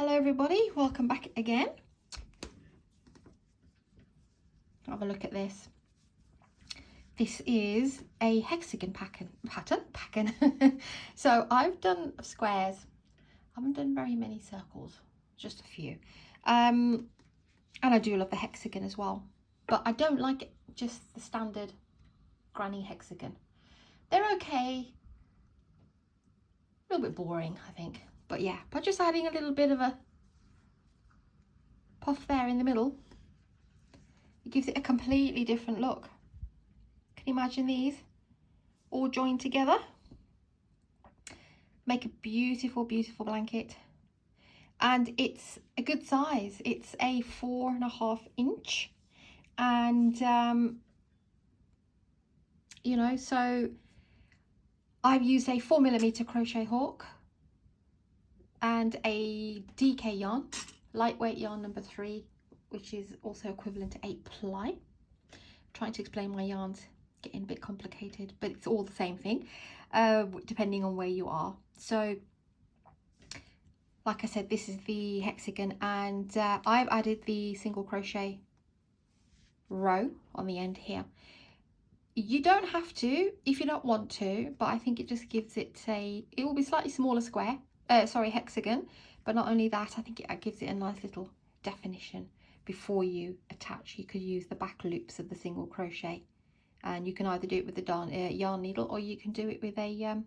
Hello everybody, welcome back again. Have a look at this. This is a hexagon pattern. So I've done squares. I haven't done very many circles, just a few. And I do love the hexagon as well, but I don't like it just the standard granny hexagon. They're okay, a little bit boring I think, but yeah, by just adding a little bit of a puff there in the middle, it gives it a completely different look. Can you imagine these all joined together? Make a beautiful, beautiful blanket. And it's a good size. It's a 4.5 inch. And, you know, so I've used a 4mm crochet hook and a DK yarn, lightweight yarn number 3, which is also equivalent to 8 ply. I'm trying to explain my yarns, getting a bit complicated, but it's all the same thing, depending on where you are. So like I said, this is the hexagon, and I've added the single crochet row on the end here. You don't have to if you don't want to, but I think it just gives it it will be slightly smaller square, hexagon, but not only that, I think it gives it a nice little definition. Before you attach, you could use the back loops of the single crochet, and you can either do it with the yarn needle, or you can do it with a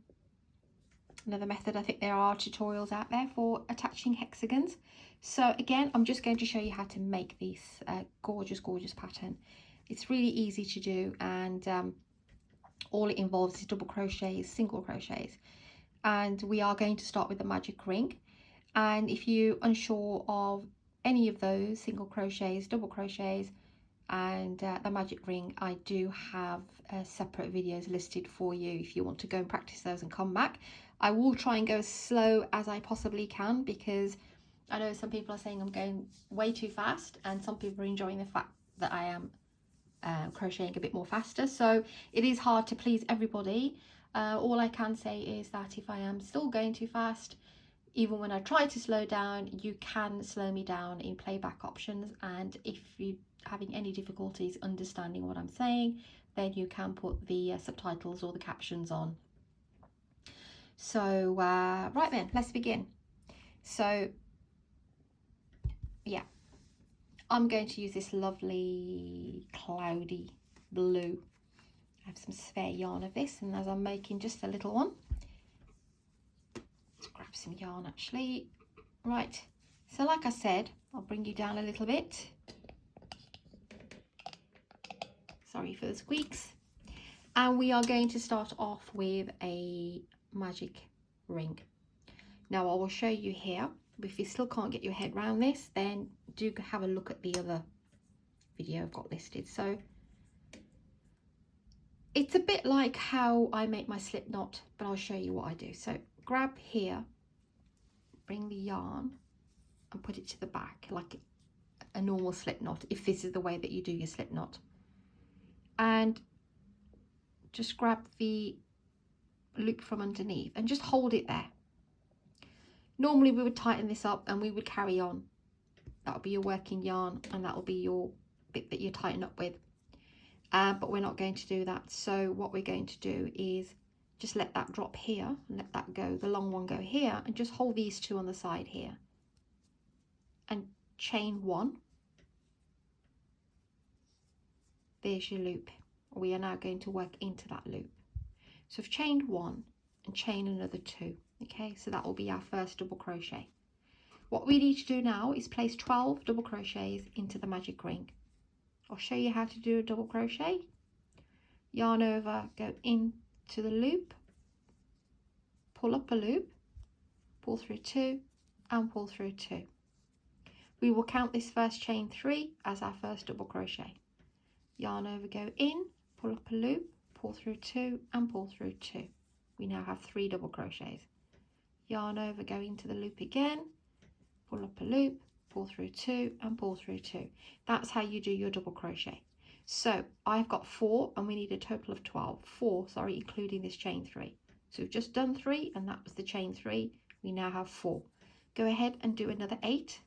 another method. I think there are tutorials out there for attaching hexagons. So again, I'm just going to show you how to make this gorgeous pattern. It's really easy to do, and all it involves is double crochets, single crochets, and we are going to start with the magic ring. And if you're unsure of any of those single crochets, double crochets, and the magic ring, I do have separate videos listed for you if you want to go and practice those and come back. I will try and go as slow as I possibly can, because I know some people are saying I'm going way too fast, and some people are enjoying the fact that I am crocheting a bit more faster. So it is hard to please everybody. All I can say is that if I am still going too fast, even when I try to slow down, you can slow me down in playback options, and if you're having any difficulties understanding what I'm saying, then you can put the subtitles or the captions on. So right then, let's begin. So yeah, I'm going to use this lovely cloudy blue. I have some spare yarn of this, and as I'm making just a little one, let's grab some yarn actually. Right, so like I said, I'll bring you down a little bit. Sorry for the squeaks. And we are going to start off with a magic ring. Now I will show you here. If you still can't get your head around this, then do have a look at the other video I've got listed. So it's a bit like how I make my slip knot, but I'll show you what I do. So grab here, bring the yarn and put it to the back like a normal slip knot, if this is the way that you do your slip knot, and just grab the loop from underneath and just hold it there. Normally we would tighten this up and we would carry on. That'll be your working yarn, and that'll be your bit that you tighten up with, but we're not going to do that. So what we're going to do is just let that drop here and let that go, the long one go here, and just hold these two on the side here and chain one. There's your loop. We are now going to work into that loop. So I've chained one and chain another 2. Okay, so that will be our first double crochet. What we need to do now is place 12 double crochets into the magic ring. I'll show you how to do a double crochet. Yarn over, go into the loop, pull up a loop, pull through 2 and pull through 2. We will count this first chain 3 as our first double crochet. Yarn over, go in, pull up a loop, pull through 2 and pull through 2. We now have 3 double crochets. Yarn over, go into the loop again, pull up a loop, pull through 2 and pull through 2. That's how you do your double crochet. So I've got 4 and we need a total of 12. 4, sorry, including this chain 3. So we've just done 3 and that was the chain 3. We now have 4. go ahead and do another 8.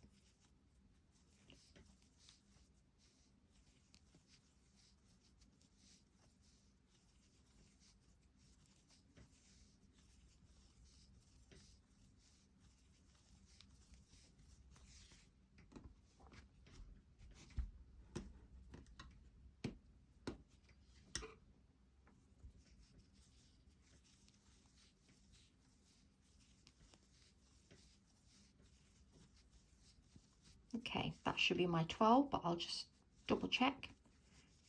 Okay, that should be my 12, but I'll just double check.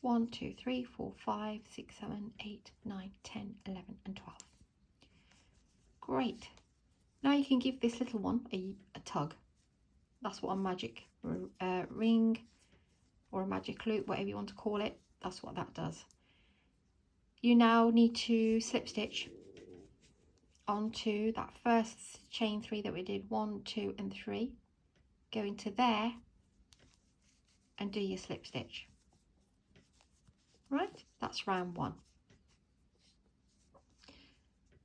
1, 2, 3, 4, 5, 6, 7, 8, 9, 10, 11 and 12. Great. Now you can give this little one a tug. That's what a magic ring or a magic loop, whatever you want to call it, that's what that does. You now need to slip stitch onto that first chain 3 that we did, 1, 2 and 3. Go into there and do your slip stitch. Right, that's round 1.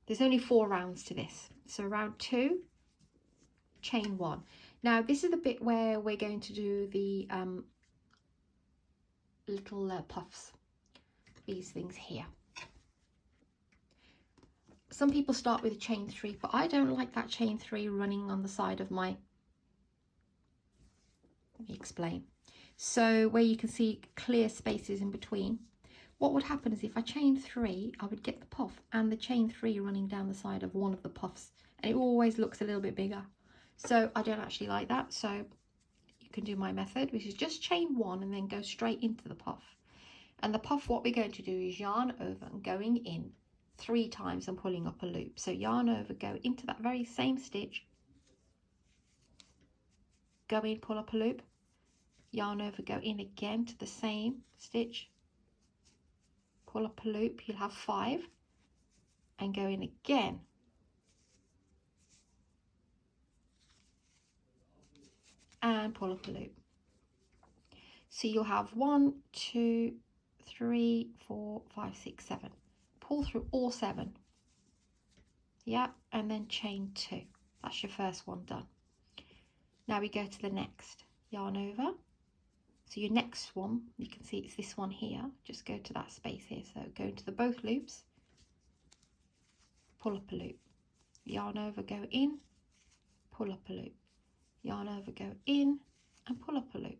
There's only 4 rounds to this. So round 2, chain 1. Now this is the bit where we're going to do the little puffs, these things here. Some people start with a chain 3, but I don't like that chain 3 running on the side of my, let me explain. So where you can see clear spaces in between, what would happen is if I chain 3, I would get the puff and the chain 3 running down the side of one of the puffs, and it always looks a little bit bigger. So I don't actually like that. So you can do my method, which is just chain 1 and then go straight into the puff. And the puff, what we're going to do is yarn over and going in 3 times and pulling up a loop. So yarn over, go into that very same stitch, go in, pull up a loop, yarn over, go in again to the same stitch, pull up a loop, you'll have 5, and go in again, and pull up a loop. So you'll have 1, 2, 3, 4, 5, 6, 7. Pull through all 7. Yeah, and then chain 2. That's your first one done. Now we go to the next. Yarn over. So your next one, you can see it's this one here. Just go to that space here. So go into the both loops. Pull up a loop. Yarn over, go in. Pull up a loop. Yarn over, go in and pull up a loop.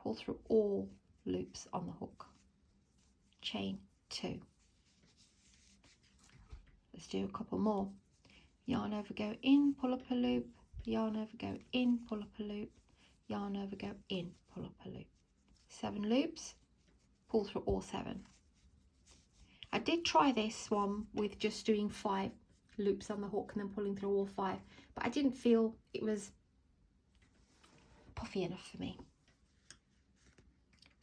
Pull through all loops on the hook. Chain 2. Let's do a couple more. Yarn over, go in, pull up a loop, yarn over, go in, pull up a loop, yarn over, go in, pull up a loop. 7 loops, pull through all 7. I did try this one with just doing 5 loops on the hook and then pulling through all 5, but I didn't feel it was puffy enough for me.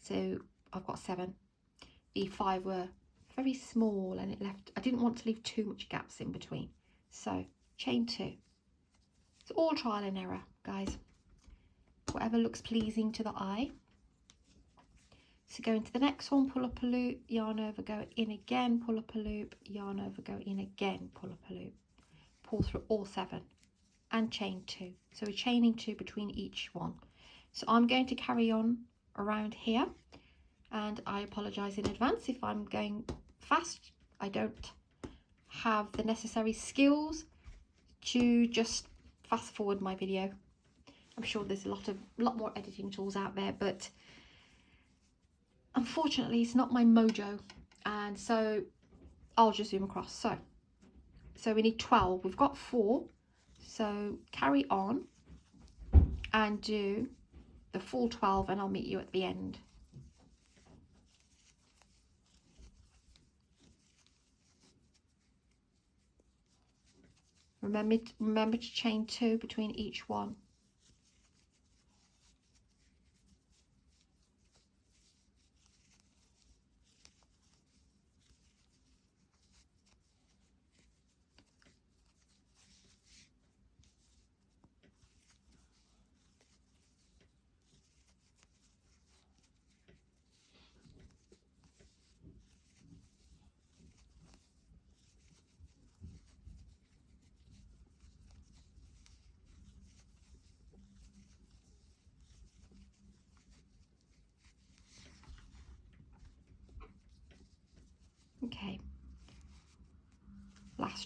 So I've got 7. The 5 were very small and it left, I didn't want to leave too much gaps in between. So chain 2. It's all trial and error, guys. Whatever looks pleasing to the eye. So go into the next one, pull up a loop, yarn over, go in again, pull up a loop, yarn over, go in again, pull up a loop. Pull through all 7 and chain 2. So we're chaining 2 between each one. So I'm going to carry on around here, and I apologize in advance if I'm going fast. I don't have the necessary skills to just fast forward my video. I'm sure there's a lot more editing tools out there, but unfortunately it's not my mojo, and so I'll just zoom across. So we need 12. We've got 4, so carry on and do the full 12 and I'll meet you at the end. Remember to chain 2 between each one.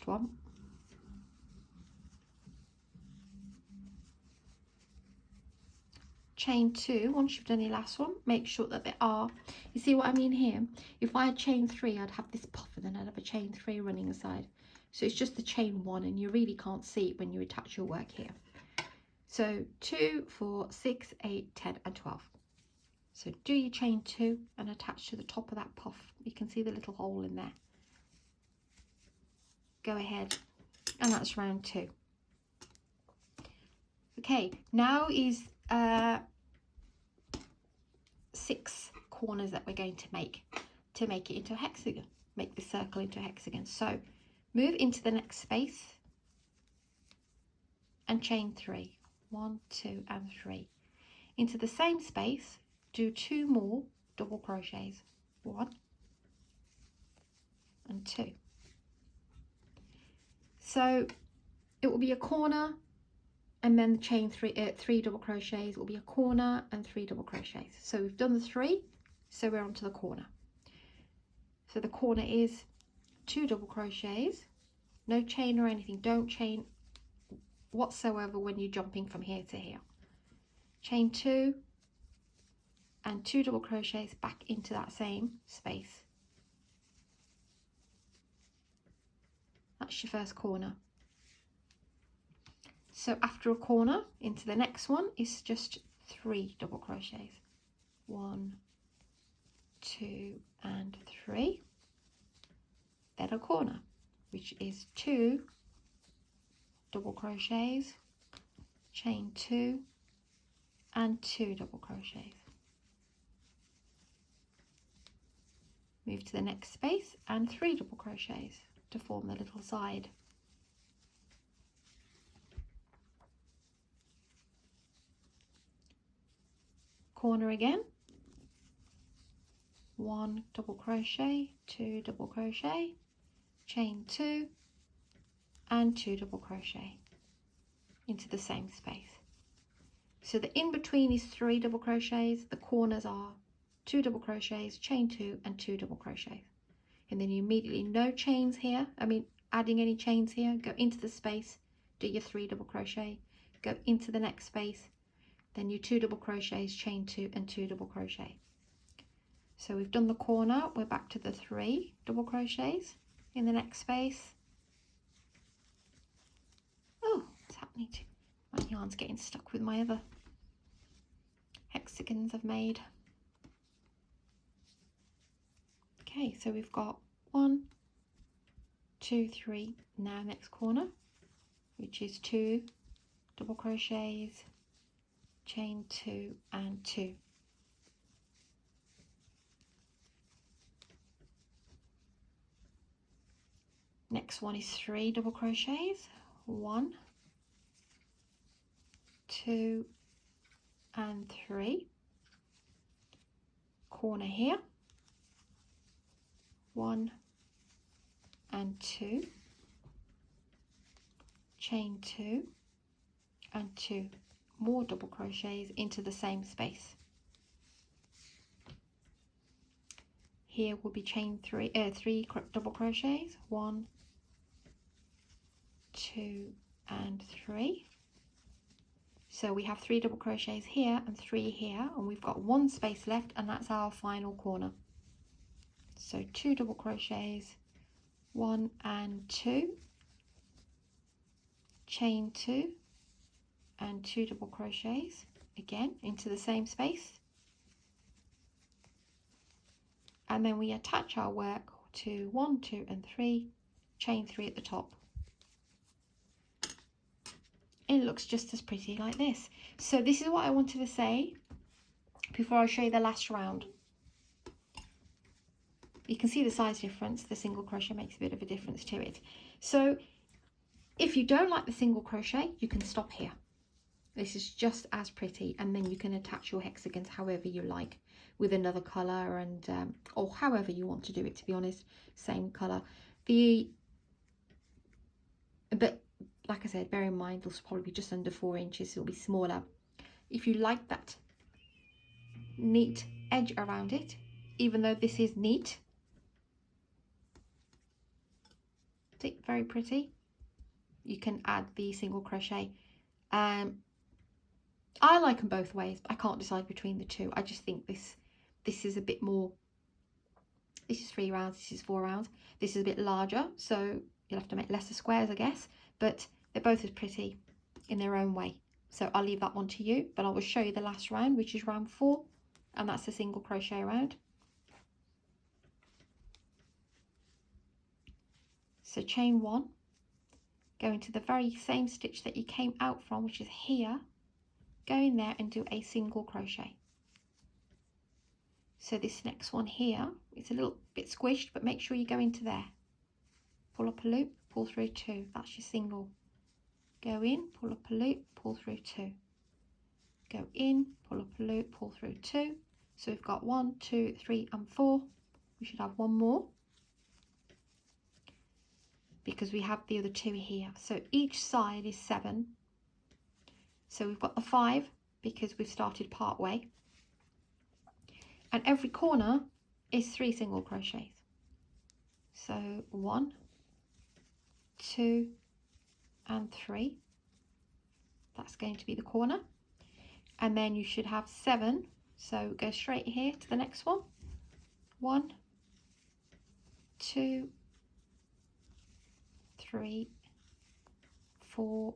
one. Chain 2 once you've done your last one. Make sure that they are, you see what I mean here? If I had chain 3, I'd have this puff and then I'd have a chain 3 running aside. So it's just the chain 1 and you really can't see it when you attach your work here. So 2, 4, 6, 8, 10 and 12. So do your chain 2 and attach to the top of that puff. You can see the little hole in there. Go ahead, and that's round 2. Okay, now is 6 corners that we're going to make it into a hexagon. Make the circle into a hexagon. So move into the next space and chain 3. 1, 2 and 3. Into the same space, do 2 more double crochets. 1 and 2. So it will be a corner and then chain 3 double crochets. It will be a corner and 3 double crochets. So we've done the 3, so we're on to the corner. So the corner is 2 double crochets, no chain or anything. Don't chain whatsoever when you're jumping from here to here. Chain 2 and 2 double crochets back into that same space. That's your first corner. So after a corner, into the next one is just 3 double crochets. 1, 2 and 3. Then a corner, which is 2 double crochets, chain 2 and 2 double crochets. Move to the next space and 3 double crochets to form the little side. Corner again, 1 double crochet, 2 double crochet, chain 2 and 2 double crochet into the same space. So the in between is 3 double crochets, the corners are 2 double crochets, chain 2 and 2 double crochets. And then you immediately, no chains here, adding any chains here, go into the space, do your 3 double crochet, go into the next space, then your 2 double crochets, chain 2 and 2 double crochet. So we've done the corner, we're back to the 3 double crochets in the next space. Oh, what's happening to my yarn's getting stuck with my other hexagons I've made. Okay, so we've got 1, 2, 3, now next corner, which is 2 double crochets, chain 2 and 2. Next one is 3 double crochets, 1, 2 and 3. Corner here, 1 and 2, chain 2 and 2 more double crochets into the same space. Here will be chain 3 double crochets, 1, 2 and 3. So we have 3 double crochets here and 3 here, and we've got 1 space left, and that's our final corner. So 2 double crochets, 1 and 2, chain 2 and 2 double crochets again into the same space, and then we attach our work to 1, 2 and 3, chain 3 at the top. It looks just as pretty like this. So this is what I wanted to say before I show you the last round. You can see the size difference. The single crochet makes a bit of a difference to it. So if you don't like the single crochet, you can stop here. This is just as pretty, and then you can attach your hexagons however you like, with another color and or however you want to do it, to be honest. Same color. But like I said, bear in mind this will probably be just under 4 inches, so it'll be smaller. If you like that neat edge around it, even though this is neat, very pretty. You can add the single crochet. I like them both ways, but I can't decide between the two. I just think this is a bit more. This is 3 rounds, this is 4 rounds. This is a bit larger, so you'll have to make lesser squares, I guess. But they're both as pretty in their own way. So I'll leave that one to you, but I will show you the last round, which is round 4, and that's a single crochet round. So chain 1, go into the very same stitch that you came out from, which is here, go in there and do a single crochet. So this next one here, it's a little bit squished, but make sure you go into there. Pull up a loop, pull through 2. That's your single. Go in, pull up a loop, pull through 2. Go in, pull up a loop, pull through 2. So we've got 1, 2, 3 and 4. We should have one more, because we have the other 2 here. So each side is 7. So we've got the 5 because we've started part way. And every corner is 3 single crochets. So 1, 2 and 3. That's going to be the corner. And then you should have 7. So go straight here to the next one. 1, 2, 3, 4,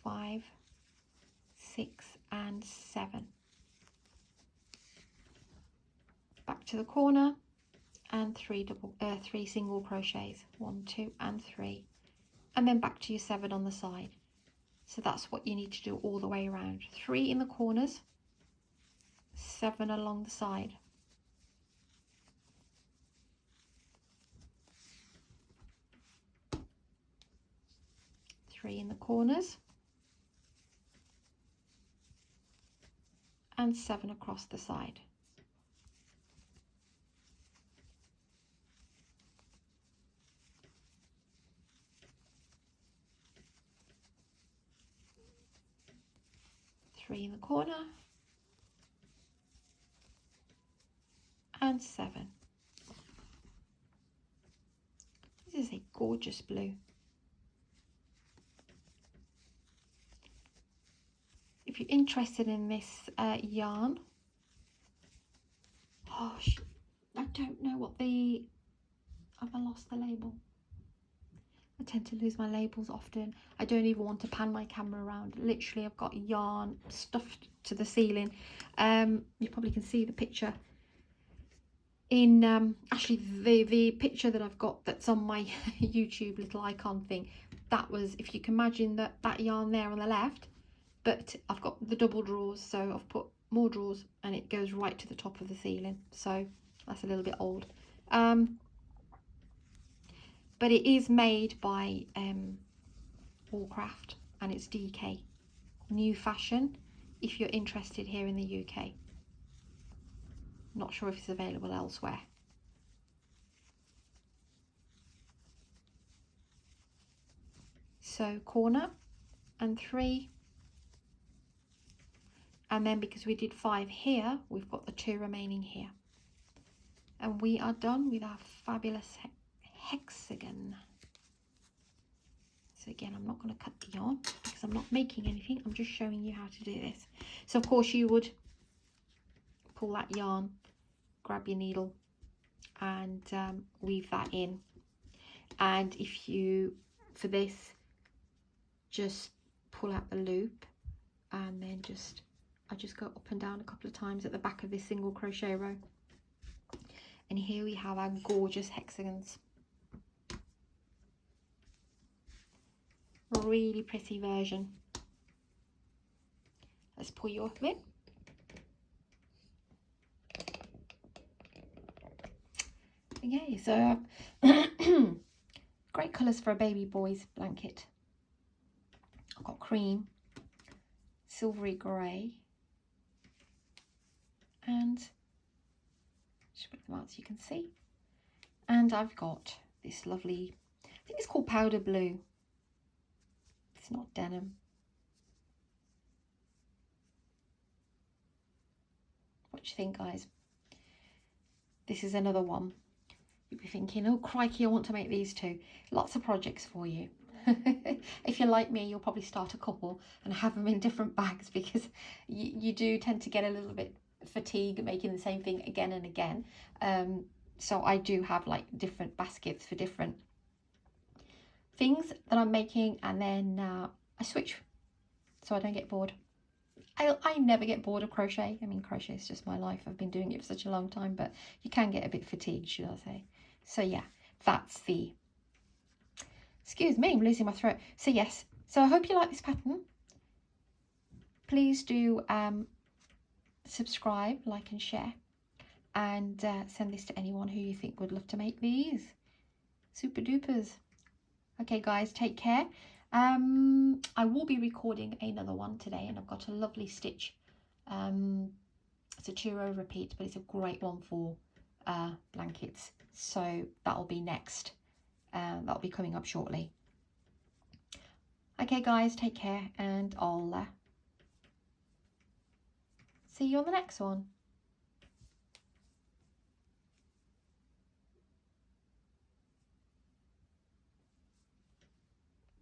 5, 6 and 7. Back to the corner and 3 single crochets. 1, 2 and 3, and then back to your 7 on the side. So that's what you need to do all the way around. 3 in the corners, 7 along the side. Three in the corners and 7 across the side. Three in the corner and 7. This is a gorgeous blue. If you're interested in this yarn, I don't know what have I lost the label? I tend to lose my labels often. I don't even want to pan my camera around. Literally, I've got yarn stuffed to the ceiling. You probably can see the picture in actually the picture that I've got that's on my YouTube little icon thing. That was, if you can imagine that yarn there on the left, but I've got the double drawers, so I've put more drawers and it goes right to the top of the ceiling. So that's a little bit old. But it is made by Allcraft and it's DK, new fashion, if you're interested here in the UK. Not sure if it's available elsewhere. So corner and 3. And then because we did 5 here, we've got the 2 remaining here. And we are done with our fabulous hexagon. So again, I'm not going to cut the yarn because I'm not making anything. I'm just showing you how to do this. So of course you would pull that yarn, grab your needle and weave that in. And if you, for this, just pull out the loop and then I just go up and down a couple of times at the back of this single crochet row. And here we have our gorgeous hexagons. Really pretty version. Let's pull you up a bit. Okay, so great colours for a baby boy's blanket. I've got cream, silvery grey, and just put them out so you can see. And I've got this lovely, I think it's called powder blue. It's not denim. What do you think, guys? This is another one. You'll be thinking, oh crikey, I want to make these too. Lots of projects for you. If you're like me, you'll probably start a couple and have them in different bags, because you do tend to get a little bit fatigued making the same thing again and again. So I do have like different baskets for different things that I'm making, and then I switch so I don't get bored. I never get bored of crochet. I mean, crochet is just my life. I've been doing it for such a long time, but you can get a bit fatigued, should I say. So yeah, that's the, excuse me, I'm losing my throat. So yes, so I hope you like this pattern. Please do subscribe, like and share, and send this to anyone who you think would love to make these. Super dupers. Okay guys, take care. I will be recording another one today, and I've got a lovely stitch. It's a 2-row repeat, but it's a great one for blankets, so that'll be next. That'll be coming up shortly. Okay guys, take care, and I'll see you on the next one.